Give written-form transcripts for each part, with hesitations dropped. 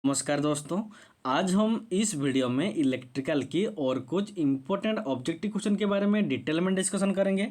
नमस्कार दोस्तों। आज हम इस वीडियो में इलेक्ट्रिकल की और कुछ इम्पोर्टेंट ऑब्जेक्टिव क्वेश्चन के बारे में डिटेल में डिस्कशन करेंगे।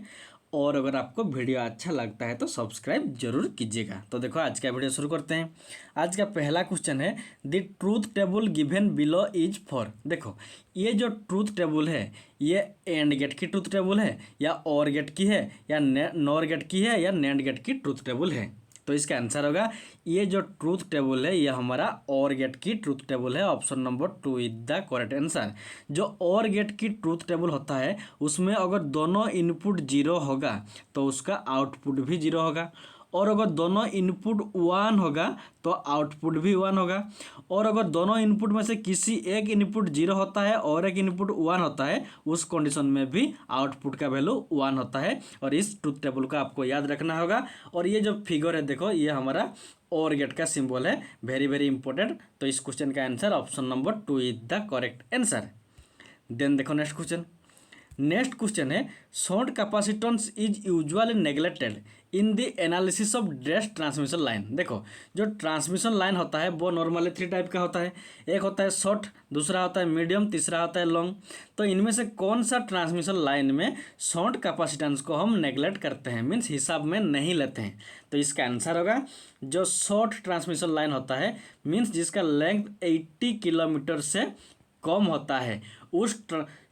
और अगर आपको वीडियो अच्छा लगता है तो सब्सक्राइब जरूर कीजिएगा। तो देखो आज का वीडियो शुरू करते हैं। आज का पहला क्वेश्चन है, the truth table given below is for. देखो ये जो ट्रूथ टेबल है ये एंड गेट की ट्रूथ टेबल है या और गेट की है या नॉर गेट की है या नैंड गेट की ट्रूथ टेबल है। तो इसका आंसर होगा ये जो ट्रूथ टेबल है ये हमारा और गेट की ट्रूथ टेबल है। Option number 2 is the correct answer. जो और गेट की ट्रूथ टेबल होता है उसमें अगर दोनों इनपुट जीरो होगा तो उसका आउटपुट भी जीरो होगा, और अगर दोनों इनपुट वन होगा तो आउटपुट भी वन होगा, और अगर दोनों इनपुट में से किसी एक इनपुट जीरो होता है और एक इनपुट वन होता है उस कंडीशन में भी आउटपुट का वैल्यू वन होता है। और इस ट्रूथ टेबल का आपको याद रखना होगा। और ये जो फिगर है देखो ये हमारा और गेट का सिंबल है, वेरी वेरी इंपॉर्टेंट। तो इस क्वेश्चन का answer option number 2 is the correct answer. Then देखो नेक्स्ट क्वेश्चन है, short capacitance is usually neglected in the analysis of dress transmission line. देखो जो ट्रांसमिशन लाइन होता है वो नॉर्मली 3 टाइप का होता है। एक होता है शॉर्ट, दूसरा होता है मीडियम, तीसरा होता है लॉन्ग। तो इनमें से कौन सा ट्रांसमिशन लाइन में शॉर्ट कैपेसिटेंस को हम नेग्लेक्ट करते हैं, मीन्स हिसाब में नहीं लेते हैं। तो इसका आंसर होगा जो शॉर्ट ट्रांसमिशन लाइन होता है, मीन्स जिसका लेंथ 80 किलोमीटर से कम होता है, उस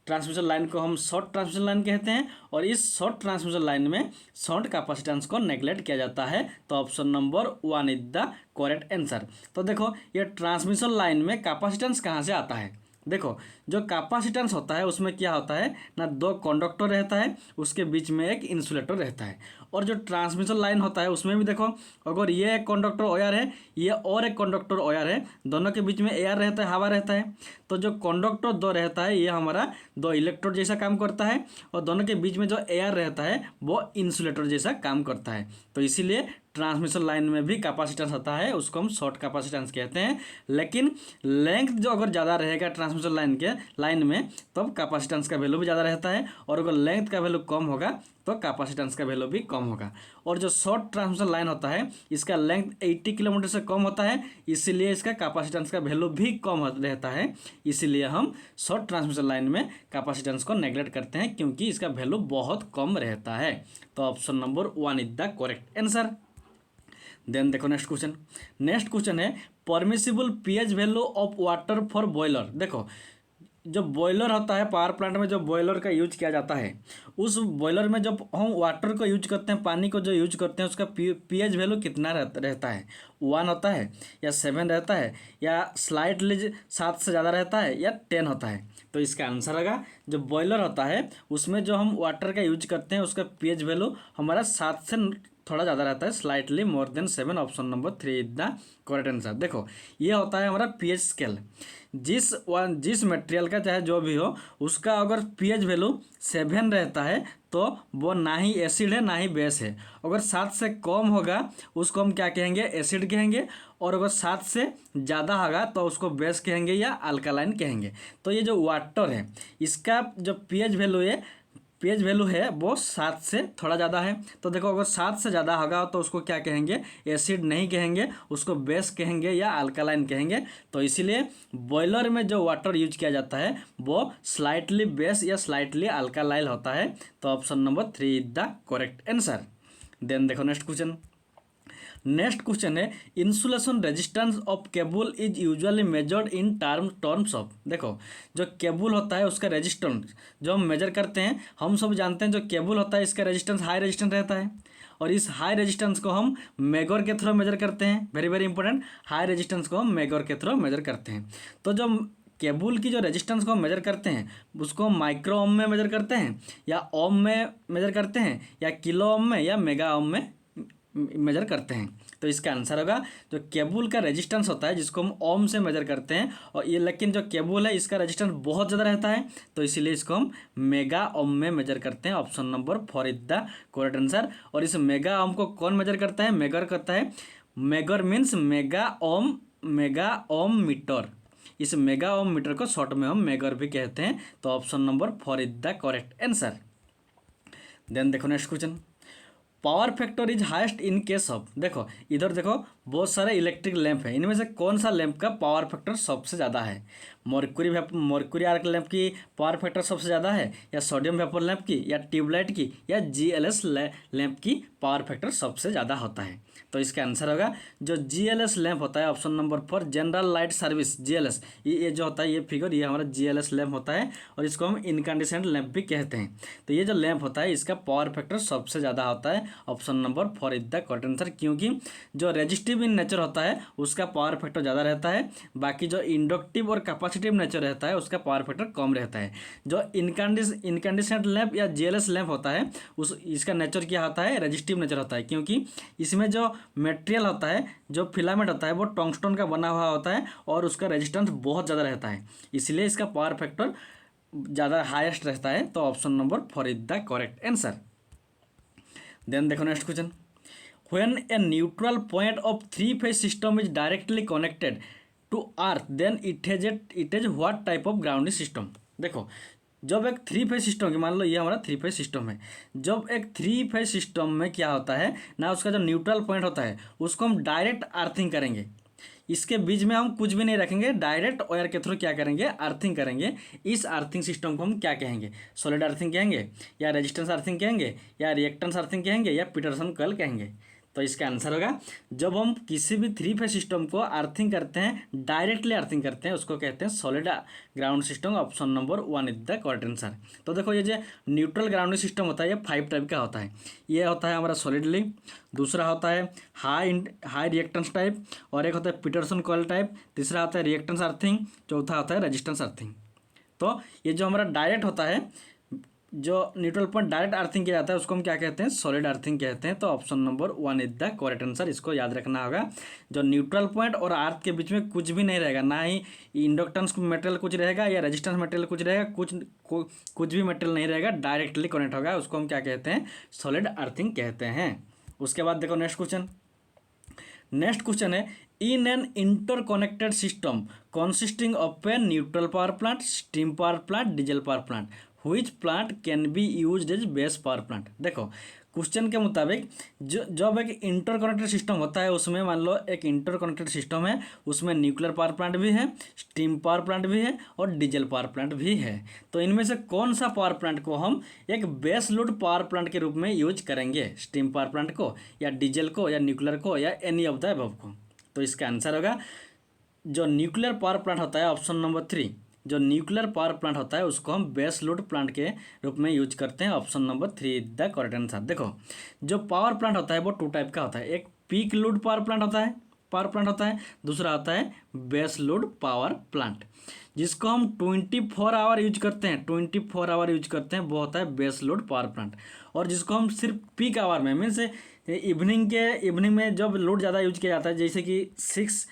ट्रांसमिशन लाइन को हम शॉर्ट ट्रांसमिशन लाइन कहते हैं। और इस शॉर्ट ट्रांसमिशन लाइन में शॉर्ट कैपेसिटेंस को नेग्लेक्ट किया जाता है। तो option number 1 is the correct answer. तो देखो ये ट्रांसमिशन लाइन में कैपेसिटेंस कहाँ से आता है। देखो जो कैपेसिटेंस होता है उसमें क्या होता है ना, 2 कंडक्टर रहता है, उसके बीच में एक इंसुलेटर रहता है। और जो ट्रांसमिशन लाइन होता है उसमें भी देखो अगर ये एक कंडक्टर वायर है, ये और एक कंडक्टर वायर है, दोनों के बीच में एयर रहता है, हवा रहता है। तो जो कंडक्टर 2 रहता है ये हमारा 2 इलेक्ट्रोड जैसा काम करता है, और दोनों के बीच में जो एयर रहता है वो इंसुलेटर जैसा काम करता है। तो इसीलिए ट्रांसमिशन लाइन में भी कैपेसिटेंस होता है, उसको हम शॉर्ट कैपेसिटेंस कहते हैं। लेकिन लेंथ जो अगर ज़्यादा रहेगा ट्रांसमिशन लाइन में तब कैपेसिटेंस का वैल्यू भी ज़्यादा रहता है, और अगर लेंथ का वैल्यू कम होगा तो कैपेसिटेंस का वैल्यू भी कम होगा। और जो शॉर्ट ट्रांसमिशन लाइन होता है इसका लेंथ 80 किलोमीटर से कम होता है, इसीलिए इसका कैपेसिटेंस का वैल्यू भी कम रहता है। इसीलिए हम शॉर्ट ट्रांसमिशन लाइन में कैपेसिटेंस को नेग्लेक्ट करते हैं, क्योंकि इसका वैल्यू बहुत कम रहता है। तो option number 1 is the correct answer. Then देखो नेक्स्ट क्वेश्चन है, permissible pH value of water for boiler. देखो जो बॉयलर होता है पावर प्लांट में, जो बॉयलर का यूज किया जाता है, उस बॉयलर में जब हम वाटर को यूज करते हैं, पानी को जो यूज करते हैं, उसका पीएच वैल्यू कितना रहता है, 1 होता है या 7 रहता है या स्लाइटली 7 से ज़्यादा रहता है या 10 होता है। तो इसका आंसर होगा जो बॉयलर होता है उसमें जो हम वाटर का यूज करते हैं उसका पीएच वैल्यू हमारा 7 से थोड़ा ज़्यादा रहता है, slightly more than 7। Option number 3 is the correct answer. देखो ये होता है हमारा पीएच स्केल। जिस मटेरियल का चाहे जो भी हो उसका अगर पीएच वैल्यू 7 रहता है तो वो ना ही एसिड है ना ही बेस है। अगर 7 से कम होगा उसको हम क्या कहेंगे, एसिड कहेंगे। और अगर 7 से ज़्यादा होगा तो उसको बेस कहेंगे या अल्कालाइन कहेंगे। तो ये जो वाटर है इसका जो पीएच वैल्यू है वो 7 से थोड़ा ज़्यादा है। तो देखो अगर 7 से ज़्यादा होगा तो उसको क्या कहेंगे, एसिड नहीं कहेंगे, उसको बेस कहेंगे या अल्कालाइन कहेंगे। तो इसीलिए बॉयलर में जो वाटर यूज किया जाता है वो स्लाइटली बेस या स्लाइटली अल्कालाइन होता है। तो option number 3 is the correct answer. Then देखो नेक्स्ट क्वेश्चन है, insulation resistance of cable is usually measured in terms of. देखो जो केबल होता है उसका रेजिस्टेंस जो हम मेजर करते हैं, हम सब जानते हैं जो केबल होता है इसका रेजिस्टेंस हाई रेजिस्टेंस रहता है, और इस हाई रेजिस्टेंस को हम मेगर के थ्रू मेजर करते हैं। Very very important, high resistance को हम मेगर के थ्रू मेजर करते हैं। तो जो केबल की जो रेजिस्टेंस को हम मेजर करते हैं उसको हम माइक्रो ओम में मेजर करते हैं या ओम में मेजर करते हैं या किलो ओम में या मेगा ओम में मेजर करते हैं। तो इसका आंसर होगा जो केबल का रेजिस्टेंस होता है जिसको हम ओम से मेजर करते हैं, और ये लेकिन जो केबल है इसका रेजिस्टेंस बहुत ज़्यादा रहता है तो इसीलिए इसको हम मेगा ओम में मेजर करते हैं। Option number 4 is the correct answer. और इस मेगा ओम को कौन मेजर करता है, मेगर करता है। Megger means mega ohm meter. इस मेगा ओम मीटर को शॉर्ट में हम मेगर भी कहते हैं। तो option number 4 is the correct answer. Then देखो next question, power factor is highest in case of, देखो इधर देखो बहुत सारे इलेक्ट्रिक लैंप है, इनमें से कौन सा लैंप का पावर फैक्टर सबसे ज़्यादा है? मर्क्यूरी आर्क लैंप की पावर फैक्टर सबसे ज़्यादा है, या सोडियम वेपर लैंप की, या ट्यूबलाइट की, या GLS लैंप की पावर फैक्टर सबसे ज़्यादा होता है? तो इसका आंसर होगा जो GLS लैंप होता है, option number 4 general light service GLS, ये जो होता है ये फिगर, ये हमारा GLS लैंप होता है और इसको हम इनकैंडेसेंट लैंप भी कहते हैं। तो ये जो लैंप होता है इसका पावर फैक्टर सबसे ज़्यादा होता है, option number 4 is the correct answer, क्योंकि जो रेजिस्टिव इन नेचर होता है उसका पावर फैक्टर ज़्यादा रहता है, बाकी जो इंडक्टिव और कैपेसिटिव नेचर रहता है उसका पावर फैक्टर कम रहता है। जो इनकैंडेसेंट लैंप या GLS लैंप होता है इसका नेचर क्या होता है? रेजिस्टिव नेचर होता है, क्योंकि इसमें जो मटेरियल होता है, जो फिलामेंट होता है वो टंगस्टन का बना हुआ होता है और उसका रेजिस्टेंस बहुत ज़्यादा रहता है, इसलिए इसका पावर फैक्टर ज़्यादा हाईएस्ट रहता है। तो option number 4 is the correct answer. Then देखो next question, when a neutral point of three phase system is directly connected to earth then it is what type of grounding system? देखो जब एक three phase system की, मान लो ये हमारा three phase system है, जब एक थ्री फेज सिस्टम में क्या होता है ना, उसका जो न्यूट्रल पॉइंट होता है उसको हम डायरेक्ट अर्थिंग करेंगे, इसके बीच में हम कुछ भी नहीं रखेंगे, डायरेक्ट वायर के थ्रू क्या करेंगे? अर्थिंग करेंगे। इस अर्थिंग सिस्टम को हम क्या कहेंगे? सॉलिड अर्थिंग कहेंगे, या रेजिस्टेंस अर्थिंग कहेंगे, या रिएक्टेंस अर्थिंग कहेंगे, या पीटरसन कॉइल कहेंगे? तो इसका आंसर होगा जब हम किसी भी थ्री फेज सिस्टम को अर्थिंग करते हैं, डायरेक्टली अर्थिंग करते हैं, उसको कहते हैं solid ground system, option number 1 is the correct answer. तो देखो ये जो न्यूट्रल ग्राउंडिंग सिस्टम होता है ये 5 टाइप का होता है। ये होता है हमारा सॉलिडली, दूसरा होता है हाई रिएक्टेंस टाइप, और एक होता है पीटरसन कॉइल टाइप, तीसरा होता है रिएक्टेंस अर्थिंग, चौथा होता है रेजिस्टेंस अर्थिंग। तो ये जो हमारा डायरेक्ट होता है, जो न्यूट्रल पॉइंट डायरेक्ट अर्थिंग किया जाता है उसको हम क्या कहते हैं? सॉलिड अर्थिंग कहते हैं। तो option number 1 is the correct answer, इसको याद रखना होगा। जो न्यूट्रल पॉइंट और अर्थ के बीच में कुछ भी नहीं रहेगा, ना ही इंडक्टेंस मटेरियल कुछ रहेगा या रेजिस्टेंस मटेरियल कुछ रहेगा, कुछ भी मटेरियल नहीं रहेगा, डायरेक्टली कनेक्ट होगा, उसको हम क्या कहते हैं? सॉलिड अर्थिंग कहते हैं। उसके बाद देखो नेक्स्ट क्वेश्चन है, in an interconnected system consisting of a neutral power plant, steam power plant, diesel power plant, which plant can be used as base power plant? देखो क्वेश्चन के मुताबिक जब एक इंटरकनेक्टेड सिस्टम होता है, उसमें मान लो एक इंटरकनेक्टेड सिस्टम है, उसमें न्यूक्लियर पावर प्लांट भी है, स्टीम पावर प्लांट भी है और डीजल पावर प्लांट भी है, तो इनमें से कौन सा पावर प्लांट को हम एक बेस लोड पावर प्लांट के रूप में यूज करेंगे? स्टीम पावर प्लांट को, या डीजल को, या न्यूक्लियर को, या एनी ऑफ द अबव को? तो इसका आंसर होगा जो न्यूक्लियर पावर प्लांट होता है, ऑप्शन नंबर 3, जो न्यूक्लियर पावर प्लांट होता है उसको हम बेस लोड प्लांट के रूप में यूज करते हैं, option number 3 is the correct answer. देखो जो पावर प्लांट होता है वो 2 टाइप का होता है, एक पीक लोड पावर प्लांट होता है, दूसरा होता है बेस लोड पावर प्लांट, जिसको हम 24 आवर यूज करते हैं, 24 आवर यूज करते हैं, वो होता है बेस लोड पावर प्लांट। और जिसको हम सिर्फ पीक आवर में, मीन्स इवनिंग में जब लोड ज़्यादा यूज किया जाता है, जैसे कि 6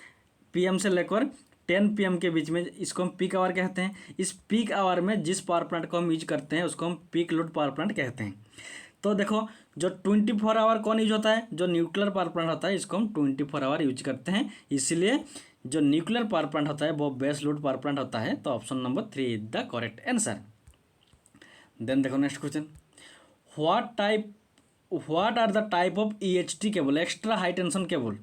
PM से लेकर 10 PM के बीच में, इसको हम पीक आवर कहते हैं। इस पीक आवर में जिस पावर प्लांट को हम यूज करते हैं उसको हम पीक लोड पावर प्लांट कहते हैं। तो देखो जो 24 आवर कौन यूज होता है? जो न्यूक्लियर पावर प्लांट होता है इसको हम 24 आवर यूज करते हैं, इसलिए जो न्यूक्लियर पावर प्लांट होता है वो बेस लोड पावर प्लांट होता है। तो option number 3 is the correct answer. Then देखो next question, what are the type of EHT cable, extra high tension cable?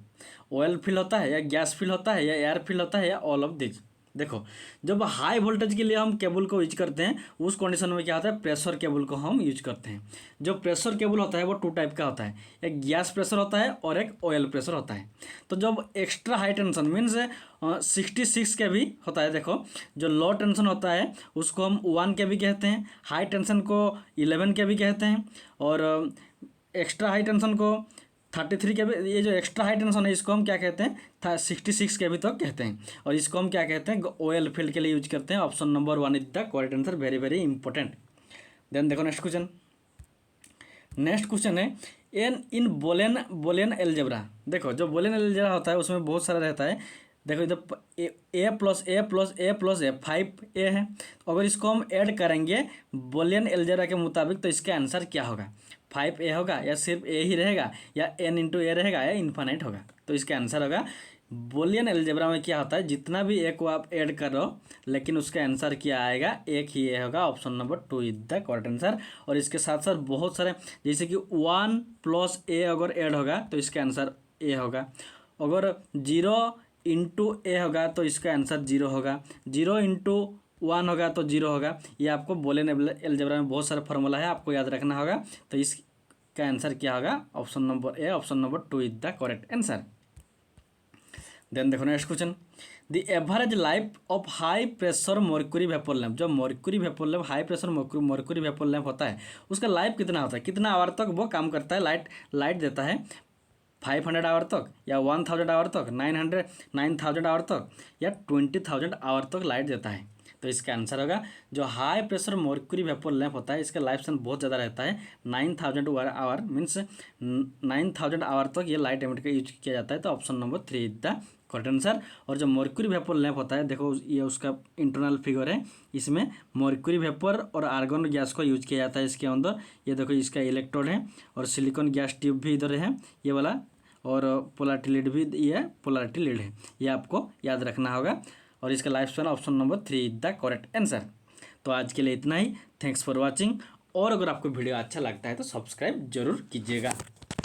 Oil fill होता है, या गैस फिल होता है, या एयर फिल होता है, या ऑल ऑफ दिस? देखो जब हाई वोल्टेज के लिए हम केबल को यूज करते हैं उस कंडीशन में क्या होता है? प्रेशर केबल को हम यूज करते हैं। जो प्रेशर केबल होता है वो 2 टाइप का होता है, एक गैस प्रेशर होता है और एक ऑयल प्रेशर होता है। तो जब एक्स्ट्रा हाई टेंशन मीन्स 66 के भी होता है, देखो जो लो टेंशन होता है उसको हम 1 के भी कहते हैं, हाई टेंशन को 11 के भी कहते हैं, और एक्स्ट्रा हाई टेंशन को 33 के भी, ये जो एक्स्ट्रा हाई टेंशन है इसको हम क्या कहते हैं? 66 के भी तो कहते हैं, और इसको हम क्या कहते हैं? ऑयल फील्ड के लिए यूज करते हैं। Option number 1 is the correct answer, very very important. Then देखो नेक्स्ट क्वेश्चन है इन बोलेन एलजेब्रा। देखो जो बोलेन एलजेब्रा होता है उसमें बहुत सारा रहता है। देखो इधर A plus A plus A plus A 5A है, अगर इसको हम ऐड करेंगे बोलियन एलजेब्रा के मुताबिक तो इसका आंसर क्या होगा? 5A होगा, या सिर्फ A ही रहेगा, या N इंटू A रहेगा, या इन्फानाइट होगा? तो इसका आंसर होगा बोलियन एलजेब्रा में क्या होता है? जितना भी A को आप ऐड कर रहे हो लेकिन उसका आंसर क्या आएगा, एक ही ये होगा, option number 2 is the correct answer. और इसके साथ साथ बहुत सारे, जैसे कि 1 + a अगर ऐड होगा तो इसका आंसर ए होगा, अगर 0 × a होगा तो इसका आंसर 0 होगा, 0 × 1 होगा तो 0 होगा। ये आपको बूलियन अलजेब्रा में बहुत सारा फॉर्मूला है, आपको याद रखना होगा। तो इसका आंसर क्या होगा, option number A, option number 2 is the correct answer. Then देखो next question, the average life of high pressure mercury vapour lamp. जो mercury vapour lamp, high pressure mercury vapour lamp होता है, उसका लाइफ कितना होता है, कितना आवर तक वो काम करता है, लाइट देता है, 500 आवर तक, या 1000 आवर तक, 9000 आवर तक, या 20000 आवर तक लाइट देता है। तो इसका आंसर होगा, जो high pressure mercury vapour lamp होता है, इसका लाइफ स्पैन बहुत ज़्यादा रहता है, 9000 आवर, मीन्स 9000 आवर तक ये लाइट एमिट का यूज किया जाता है। तो option number 3 is the correct answer. और जो मर्क्यूरी वेपर लैंप होता है, देखो ये उसका इंटरनल फिगर है, इसमें मर्क्यूरी वेपर और आर्गन गैस को यूज किया जाता है इसके अंदर। ये देखो इसका इलेक्ट्रोड है, और सिलिकॉन गैस ट्यूब भी इधर है ये वाला, और पोलैरिटी लीड भी, ये पोलैरिटी लीड है, ये आपको याद रखना होगा। और इसका life span option number 3 is the correct answer. तो आज के लिए इतना ही, थैंक्स फॉर वॉचिंग। और अगर आपको वीडियो अच्छा लगता है तो सब्सक्राइब जरूर कीजिएगा।